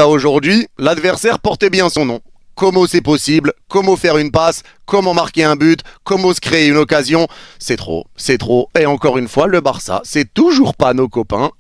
Aujourd'hui, l'adversaire portait bien son nom. Comment c'est possible? Comment faire une passe? Comment marquer un but? Comment se créer une occasion? C'est trop, c'est trop. Et encore une fois, le Barça, c'est toujours pas nos copains.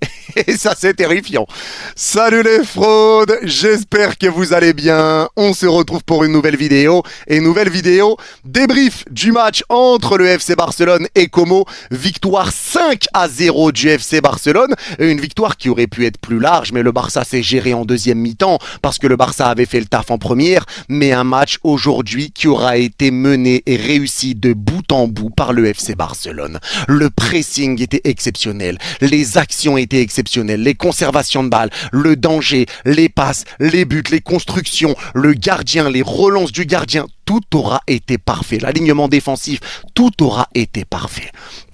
Et ça, c'est terrifiant. Salut les fraudes, j'espère que vous allez bien. On se retrouve pour une nouvelle vidéo. Et nouvelle vidéo, débrief du match entre le FC Barcelone et Como. Victoire 5-0 du FC Barcelone. Une victoire qui aurait pu être plus large, mais le Barça s'est géré en deuxième mi-temps parce que le Barça avait fait le taf en première. Mais un match aujourd'hui qui aura été mené et réussi de bout en bout par le FC Barcelone. Le pressing était exceptionnel, les actions étaient exceptionnelles, les conservations de balles, le danger, les passes, les buts, les constructions, le gardien, les relances du gardien, tout aura été parfait. L'alignement défensif, tout aura été parfait.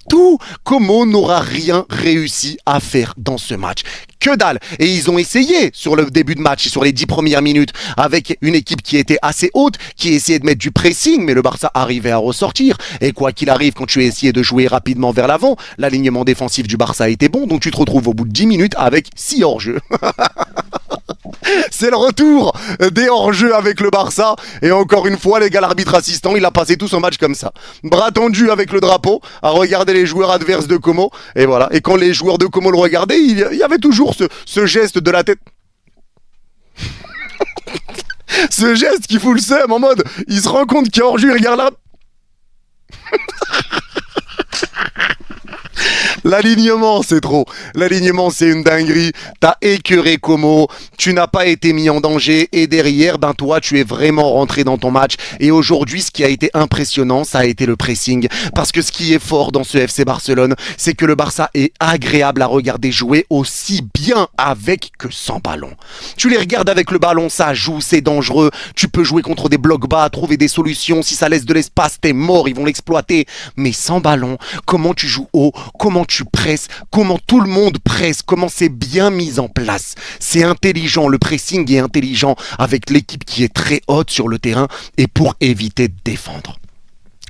Tout, Como n'aura rien réussi à faire dans ce match. Que dalle. Et ils ont essayé sur le début de match, sur les 10 premières minutes, avec une équipe qui était assez haute, qui essayait de mettre du pressing, mais le Barça arrivait à ressortir. Et quoi qu'il arrive, quand tu essayais de jouer rapidement vers l'avant, l'alignement défensif du Barça était bon, donc tu te retrouves au bout de 10 minutes avec 6 hors-jeu. C'est le retour des hors-jeux avec le Barça. Et encore une fois, les gars, l'arbitre assistant, il a passé tout son match comme ça. Bras tendu avec le drapeau, à regarder les joueurs adverses de Como. Et voilà. Et quand les joueurs de Como le regardaient, il y avait toujours ce geste de la tête. Ce geste qui fout le seum en mode, il se rend compte qu'il y a hors-jeu, il regarde là. L'alignement, c'est trop. L'alignement, c'est une dinguerie. T'as écœuré Como, tu n'as pas été mis en danger. Et derrière, ben toi, tu es vraiment rentré dans ton match. Et aujourd'hui, ce qui a été impressionnant, ça a été le pressing. Parce que ce qui est fort dans ce FC Barcelone, c'est que le Barça est agréable à regarder jouer aussi bien avec que sans ballon. Tu les regardes avec le ballon, ça joue, c'est dangereux. Tu peux jouer contre des blocs bas, trouver des solutions. Si ça laisse de l'espace, t'es mort, ils vont l'exploiter. Mais sans ballon, comment tu joues haut? Comment tu presses, comment tout le monde presse, comment c'est bien mis en place. C'est intelligent, le pressing est intelligent avec l'équipe qui est très haute sur le terrain et pour éviter de défendre.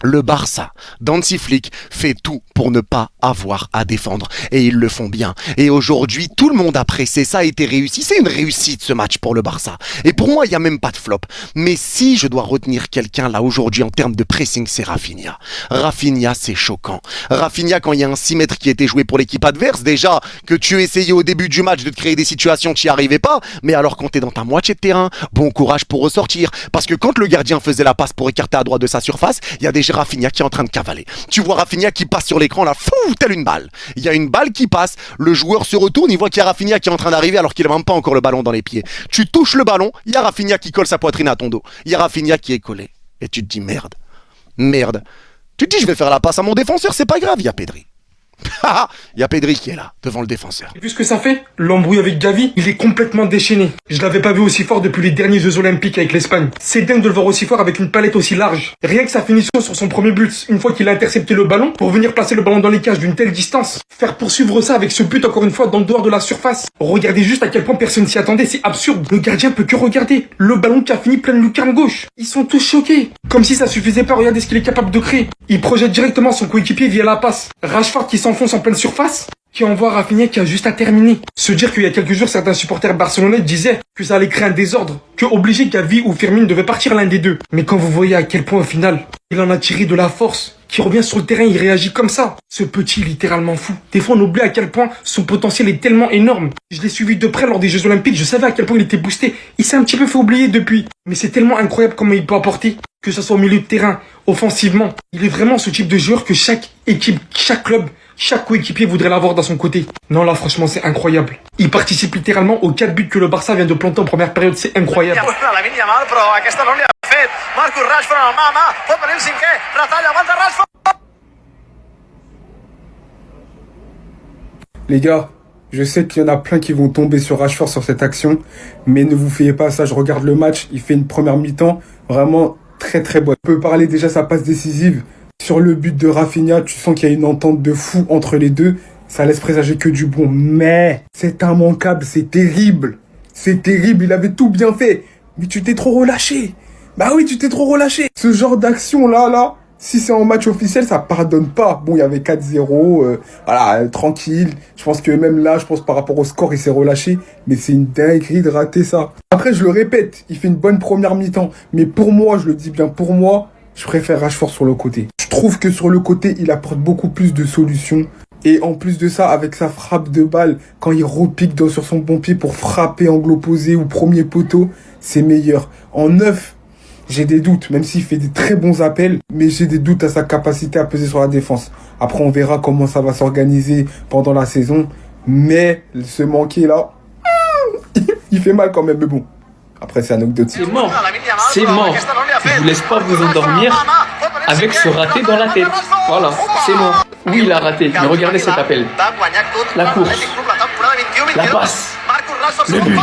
Le Barça, d'Hansi Flick, fait tout pour ne pas avoir à défendre. Et ils le font bien. Et aujourd'hui, tout le monde a pressé. Ça a été réussi. C'est une réussite, ce match pour le Barça. Et pour moi, il n'y a même pas de flop. Mais si je dois retenir quelqu'un là aujourd'hui en termes de pressing, c'est Rafinha. Rafinha, c'est choquant. Rafinha, quand il y a un 6 mètres qui était joué pour l'équipe adverse, déjà que tu essayais au début du match de te créer des situations, tu n'y arrivais pas. Mais alors quand tu es dans ta moitié de terrain, bon courage pour ressortir. Parce que quand le gardien faisait la passe pour écarter à droite de sa surface, il y a déjà Rafinha qui est en train de cavaler. Tu vois Rafinha qui passe sur l'écran là, fou, telle une balle. Il y a une balle qui passe, le joueur se retourne, il voit qu'il y a Rafinha qui est en train d'arriver alors qu'il n'a même pas encore le ballon dans les pieds. Tu touches le ballon, il y a Rafinha qui colle sa poitrine à ton dos. Il y a Rafinha qui est collé. Et tu te dis merde. Merde. Tu te dis je vais faire la passe à mon défenseur, c'est pas grave, il y a Pedri. Il y a Pedri qui est là, devant le défenseur. Et vu ce que ça fait, l'embrouille avec Gavi, il est complètement déchaîné. Je l'avais pas vu aussi fort depuis les derniers Jeux Olympiques avec l'Espagne. C'est dingue de le voir aussi fort avec une palette aussi large. Rien que sa finition sur son premier but, une fois qu'il a intercepté le ballon, pour venir placer le ballon dans les cages d'une telle distance. Faire poursuivre ça avec ce but encore une fois dans le dehors de la surface. Regardez juste à quel point personne s'y attendait, c'est absurde. Le gardien peut que regarder. Le ballon qui a fini pleine lucarne gauche. Ils sont tous choqués. Comme si ça suffisait pas, regardez ce qu'il est capable de créer. Il projette directement son coéquipier via la passe. Rashford qui s'enfonce en pleine surface, qui envoie Rafinha qui a juste à terminer. Se dire qu'il y a quelques jours, certains supporters barcelonais disaient que ça allait créer un désordre, que obligé Gavi ou Firmine devait partir l'un des deux. Mais quand vous voyez à quel point au final, il en a tiré de la force, qui revient sur le terrain, il réagit comme ça. Ce petit est littéralement fou. Des fois on oublie à quel point son potentiel est tellement énorme. Je l'ai suivi de près lors des Jeux Olympiques, je savais à quel point il était boosté. Il s'est un petit peu fait oublier depuis. Mais c'est tellement incroyable comment il peut apporter, que ce soit au milieu de terrain, offensivement. Il est vraiment ce type de joueur que chaque équipe, chaque club, chaque coéquipier voudrait l'avoir dans son côté. Non là franchement c'est incroyable. Il participe littéralement aux 4 buts que le Barça vient de planter en première période, c'est incroyable. Les gars, je sais qu'il y en a plein qui vont tomber sur Rashford sur cette action, mais ne vous fiez pas à ça, je regarde le match, il fait une première mi-temps vraiment très très bonne. On peut parler déjà sa passe décisive. Sur le but de Rafinha, tu sens qu'il y a une entente de fou entre les deux. Ça laisse présager que du bon. Mais c'est immanquable, c'est terrible. C'est terrible, il avait tout bien fait. Mais tu t'es trop relâché. Bah oui, tu t'es trop relâché. Ce genre d'action là, Si c'est en match officiel, ça pardonne pas. Bon, il y avait 4-0, voilà, tranquille. Je pense que même là, par rapport au score, il s'est relâché. Mais c'est une dinguerie de rater ça. Après, je le répète, il fait une bonne première mi-temps. Mais pour moi, je le dis bien, pour moi, je préfère Rashford sur le côté. Je trouve que sur le côté, il apporte beaucoup plus de solutions. Et en plus de ça, avec sa frappe de balle, quand il repique sur son bon pied pour frapper angle opposé ou premier poteau, c'est meilleur. En neuf, j'ai des doutes, même s'il fait des très bons appels, mais j'ai des doutes à sa capacité à peser sur la défense. Après, on verra comment ça va s'organiser pendant la saison. Mais ce manqué là, il fait mal quand même, mais bon. Après, c'est anecdotique. C'est mort. C'est mort. Je vous laisse pas vous endormir avec ce raté dans la tête. Voilà, c'est mort. Oui, il a raté, mais regardez cet appel. La course, la passe, le but.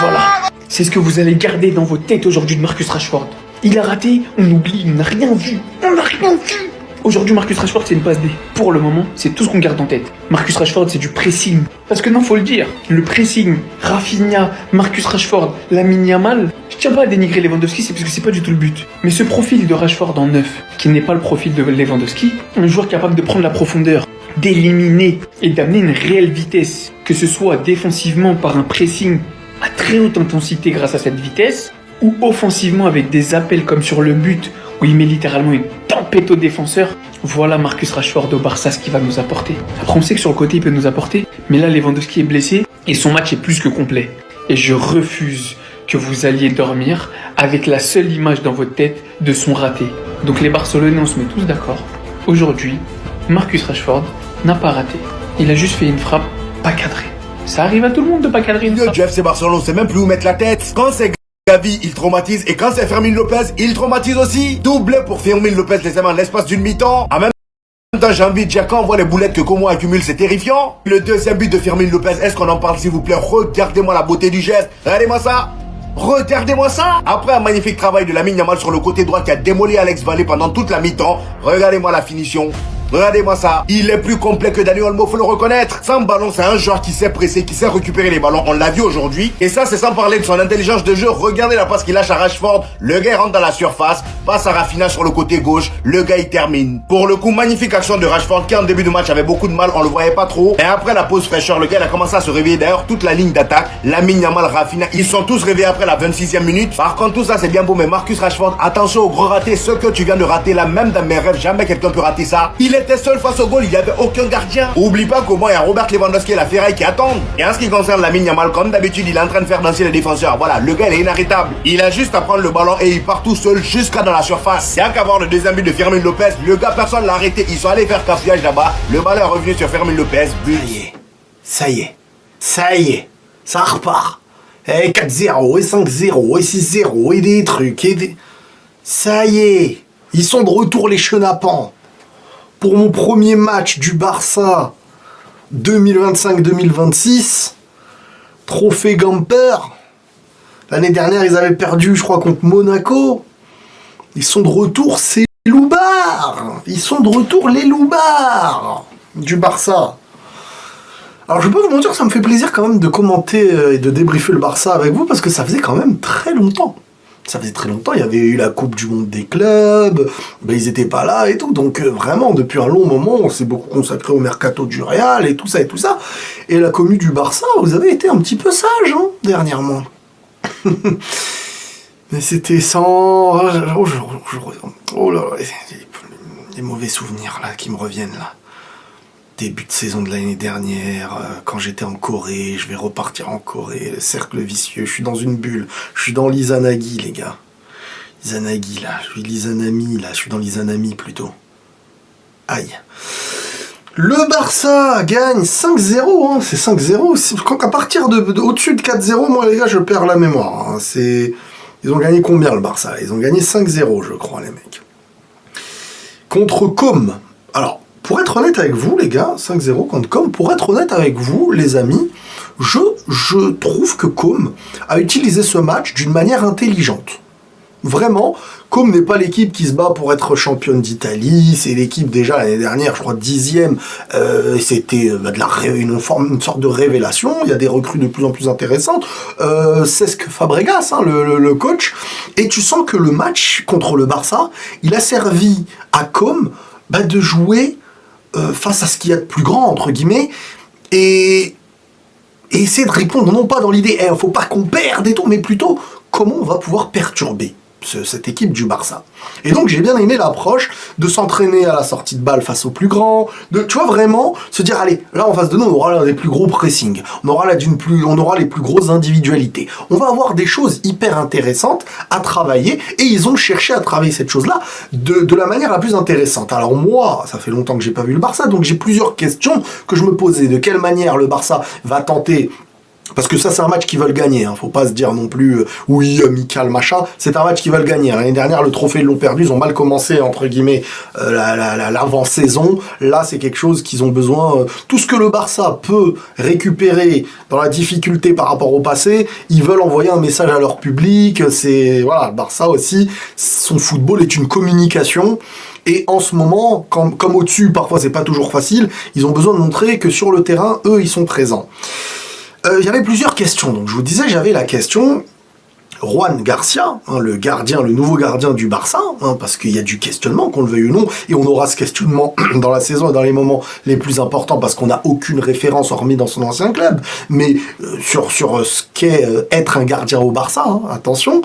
Voilà. C'est ce que vous allez garder dans vos têtes aujourd'hui de Marcus Rashford. Il a raté, on oublie, on n'a rien vu. On n'a rien vu. Aujourd'hui, Marcus Rashford, c'est une passe D. Pour le moment, c'est tout ce qu'on garde en tête. Marcus Rashford, c'est du pressing. Parce que non, faut le dire, le pressing, Rafinha, Marcus Rashford, Lamine Yamal, je tiens pas à dénigrer Lewandowski, c'est parce que c'est pas du tout le but. Mais ce profil de Rashford en neuf, qui n'est pas le profil de Lewandowski, un joueur capable de prendre la profondeur, d'éliminer et d'amener une réelle vitesse, que ce soit défensivement par un pressing à très haute intensité grâce à cette vitesse, ou offensivement avec des appels comme sur le but, où il met littéralement une tempête aux défenseurs. Voilà Marcus Rashford au Barça, ce qu'il va nous apporter. Après, on sait que sur le côté, il peut nous apporter, mais là, Lewandowski est blessé et son match est plus que complet. Et je refuse que vous alliez dormir avec la seule image dans votre tête de son raté. Donc les Barcelonais, on se met tous d'accord. Aujourd'hui, Marcus Rashford n'a pas raté. Il a juste fait une frappe pas cadrée. Ça arrive à tout le monde de pas cadrer une frappe. Du FC Barcelone, on sait même plus où mettre la tête. Quand c'est Gavi, il traumatise, et quand c'est Fermin Lopez, il traumatise aussi. Doublé pour Fermin Lopez en l'espace d'une mi-temps. En même temps, j'ai envie de dire, quand on voit les boulettes que Como accumule, c'est terrifiant. Le deuxième but de Fermin Lopez, est-ce qu'on en parle s'il vous plaît? Regardez-moi la beauté du geste. Regardez-moi ça. Regardez-moi ça. Après un magnifique travail de Lamine Yamal sur le côté droit qui a démoli Alex Vallée pendant toute la mi-temps. Regardez-moi la finition. Regardez-moi ça. Il est plus complet que Dani Olmo, faut le reconnaître. Sans ballon, c'est un joueur qui sait presser, qui sait récupérer les ballons. On l'a vu aujourd'hui. Et ça, c'est sans parler de son intelligence de jeu. Regardez la passe qu'il lâche à Rashford. Le gars rentre dans la surface. Passe à Rafinha sur le côté gauche. Le gars, il termine. Pour le coup, magnifique action de Rashford qui, en début de match, avait beaucoup de mal. On le voyait pas trop. Et après la pause fraîcheur, le gars, il a commencé à se réveiller. D'ailleurs, toute la ligne d'attaque, Lamine Yamal, Rafinha, ils sont tous réveillés après la 26e minute. Par contre, tout ça, c'est bien beau. Mais Marcus Rashford, attention au gros raté. Ce que tu viens de rater là, même dans mes rêves, jamais quelqu'un peut rater ça. Il était seul face au goal. Il n'y avait aucun gardien. Oublie pas qu'au moins il y a Robert Lewandowski et la Ferraille qui attendent. Et en ce qui concerne Lamine Yamal, comme d'habitude, il est en train de faire danser les défenseurs. Voilà, le gars il est inarrêtable. Il a juste à prendre le ballon et il part tout seul jusqu'à dans la surface. Il n'y a qu'à voir le deuxième but de Fermin Lopez. Le gars, personne l'a arrêté. Ils sont allés faire cafouillage là-bas. Le ballon est revenu sur Fermin Lopez. But. Ça y est. Ça y est. Ça repart. Et 4-0, et 5-0, et 6-0, et des trucs, et des... Ça y est. Ils sont de retour les chenapans. Pour mon premier match du Barça 2025-2026, trophée Gamper. L'année dernière, ils avaient perdu, je crois, contre Monaco. Ils sont de retour, c'est loupards. Ils sont de retour, les loupards du Barça. Alors, je peux vous mentir, ça me fait plaisir quand même de commenter et de débriefer le Barça avec vous, parce que ça faisait quand même très longtemps. Ça faisait très longtemps, il y avait eu la Coupe du Monde des clubs, ben ils étaient pas là et tout, donc vraiment, depuis un long moment, on s'est beaucoup consacré au mercato du Real et tout ça et tout ça. Et la commu du Barça, vous avez été un petit peu sage, hein, dernièrement. Mais c'était sans... Oh là là, les mauvais souvenirs là qui me reviennent là. Début de saison de l'année dernière, quand j'étais en Corée, je vais repartir en Corée, le cercle vicieux, je suis dans une bulle, je suis dans l'Izanagi les gars. Izanagi là, je suis l'Izanami là, je suis dans l'Izanami plutôt. Aïe. Le Barça gagne 5-0, hein, c'est 5-0, à partir au-dessus de 4-0, moi les gars je perds la mémoire. Hein. Ils ont gagné combien le Barça? Ils ont gagné 5-0 je crois les mecs. Contre Com. Alors, pour être honnête avec vous, les gars, 5-0 contre Com, pour être honnête avec vous, les amis, je trouve que Com a utilisé ce match d'une manière intelligente. Vraiment, Comme n'est pas l'équipe qui se bat pour être championne d'Italie, c'est l'équipe déjà l'année dernière, je crois 10e, c'était une sorte de révélation. Il y a des recrues de plus en plus intéressantes. Cesc Fabregas, hein, le coach, et tu sens que le match contre le Barça, il a servi à Com de jouer face à ce qu'il y a de plus grand entre guillemets et essayer de répondre non pas dans l'idée faut pas qu'on perde et tout, mais plutôt comment on va pouvoir perturber cette équipe du Barça. Et donc j'ai bien aimé l'approche de s'entraîner à la sortie de balle face aux plus grands, tu vois, vraiment se dire allez, là en face de nous on aura les plus gros pressing, on aura les plus grosses individualités, on va avoir des choses hyper intéressantes à travailler, et ils ont cherché à travailler cette chose-là de la manière la plus intéressante. Alors moi, ça fait longtemps que j'ai pas vu le Barça, donc j'ai plusieurs questions que je me posais. De quelle manière le Barça va tenter, parce que ça c'est un match qu'ils veulent gagner, hein. Faut pas se dire non plus oui amical machin, c'est un match qu'ils veulent gagner. L'année dernière le trophée ils l'ont perdu, ils ont mal commencé entre guillemets l'avant-saison. Là c'est quelque chose qu'ils ont besoin, tout ce que le Barça peut récupérer dans la difficulté par rapport au passé, ils veulent envoyer un message à leur public. C'est voilà, le Barça aussi, son football est une communication. Et en ce moment, comme au-dessus parfois c'est pas toujours facile, ils ont besoin de montrer que sur le terrain eux ils sont présents. Il y avait plusieurs questions, donc je vous disais, j'avais la question Juan Garcia, hein, le nouveau gardien du Barça, hein, parce qu'il y a du questionnement, qu'on le veuille ou non, et on aura ce questionnement dans la saison et dans les moments les plus importants, parce qu'on n'a aucune référence hormis dans son ancien club, mais sur ce qu'est être un gardien au Barça, hein, attention.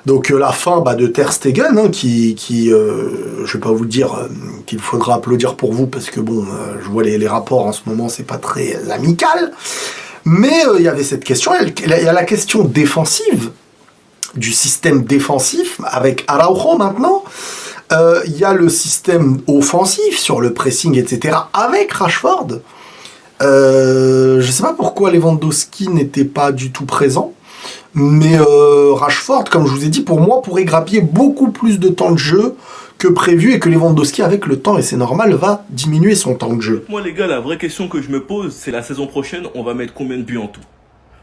Donc la fin de Ter Stegen, hein, qui je vais pas vous dire qu'il faudra applaudir pour vous, parce que bon, je vois les rapports en ce moment, c'est pas très amical. Mais il y avait cette question, il y a la question défensive, du système défensif, avec Araujo maintenant. Il y a le système offensif sur le pressing, etc., avec Rashford. Je sais pas pourquoi Lewandowski n'était pas du tout présent, mais Rashford, comme je vous ai dit, pour moi, pourrait grappiller beaucoup plus de temps de jeu que prévu, et que Lewandowski, avec le temps, et c'est normal, va diminuer son temps de jeu. Moi les gars, la vraie question que je me pose, c'est la saison prochaine, on va mettre combien de buts en tout?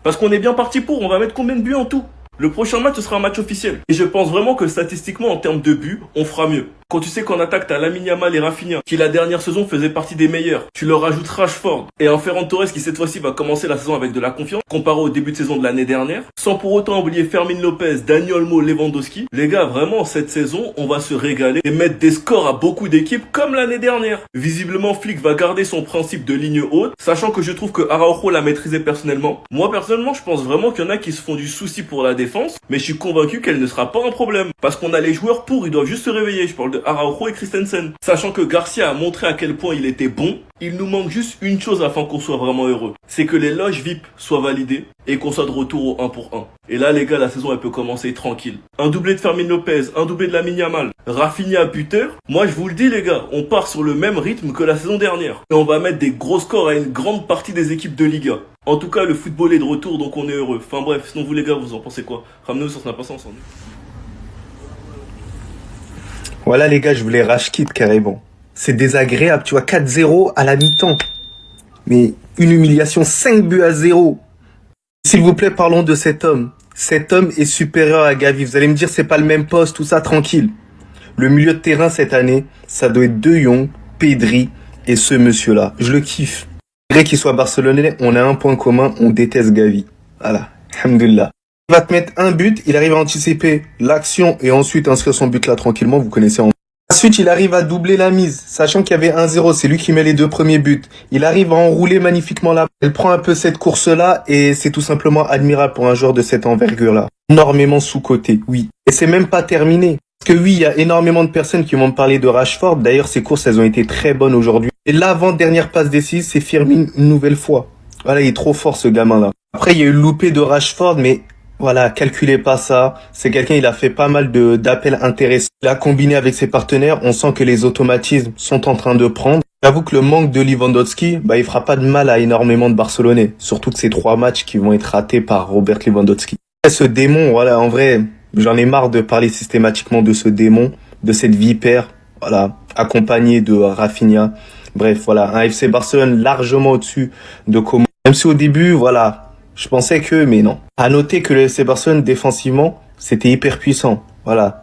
Parce qu'on est bien parti pour, on va mettre combien de buts en tout? Le prochain match, ce sera un match officiel. Et je pense vraiment que statistiquement, en termes de buts, on fera mieux. Quand tu sais qu'en attaque, t'as Lamine Yamal et Rafinha, qui la dernière saison faisaient partie des meilleurs. Tu leur rajoutes Rashford et un Ferran Torres qui cette fois-ci va commencer la saison avec de la confiance, comparé au début de saison de l'année dernière. Sans pour autant oublier Fermin Lopez, Dani Olmo, Lewandowski. Les gars, vraiment, cette saison, on va se régaler et mettre des scores à beaucoup d'équipes comme l'année dernière. Visiblement, Flick va garder son principe de ligne haute, sachant que je trouve que Araujo l'a maîtrisé personnellement. Moi, personnellement, je pense vraiment qu'il y en a qui se font du souci pour la défense, mais je suis convaincu qu'elle ne sera pas un problème. Parce qu'on a les joueurs pour, ils doivent juste se réveiller. Je parle de Araujo et Christensen. Sachant que Garcia a montré à quel point il était bon, il nous manque juste une chose afin qu'on soit vraiment heureux. C'est que les loges VIP soient validées et qu'on soit de retour au 1 pour 1. Et là, les gars, la saison, elle peut commencer tranquille. Un doublé de Fermin Lopez, un doublé de Lamine Yamal, Rafinha buteur. Moi, je vous le dis, les gars, on part sur le même rythme que la saison dernière. Et on va mettre des gros scores à une grande partie des équipes de Liga. En tout cas, le football est de retour, donc on est heureux. Enfin bref, sinon vous les gars, vous en pensez quoi? Ramenez-nous sur Snap ensemble. Voilà les gars, je voulais rage kit carrément. C'est désagréable, tu vois, 4-0 à la mi-temps. Mais une humiliation, 5-0. S'il vous plaît, parlons de cet homme. Cet homme est supérieur à Gavi. Vous allez me dire, c'est pas le même poste, tout ça, tranquille. Le milieu de terrain cette année, ça doit être De Jong, Pedri et ce monsieur-là. Je le kiffe. Malgré qu'il soit barcelonais, on a un point commun, on déteste Gavi. Voilà, alhamdoulilah. Il va te mettre un but, il arrive à anticiper l'action et ensuite inscrire son but là tranquillement, vous connaissez en... Ensuite, il arrive à doubler la mise, sachant qu'il y avait 1-0, c'est lui qui met les 2 premiers buts. Il arrive à enrouler magnifiquement là. Elle prend un peu cette course-là et c'est tout simplement admirable pour un joueur de cette envergure-là. Énormément sous-coté, oui. Et c'est même pas terminé. Parce que oui, il y a énormément de personnes qui vont me parler de Rashford. D'ailleurs, ses courses, elles ont été très bonnes aujourd'hui. Et l'avant-dernière passe décisive, c'est Firmine une nouvelle fois. Voilà, il est trop fort ce gamin-là. Après, il y a eu le loupé de Rashford, mais voilà, calculez pas ça. C'est quelqu'un, il a fait pas mal d'appels intéressants. Il a combiné avec ses partenaires. On sent que les automatismes sont en train de prendre. J'avoue que le manque de Lewandowski, il fera pas de mal à énormément de Barcelonais. Surtout que ces 3 matchs qui vont être ratés par Robert Lewandowski. Ce démon, voilà, en vrai, j'en ai marre de parler systématiquement de ce démon, de cette vipère, voilà, accompagné de Rafinha. Bref, voilà, un FC Barcelone largement au-dessus de Como. Même si au début, voilà, je pensais que, mais non. À noter que le FC Barcelone, défensivement, c'était hyper puissant. Voilà.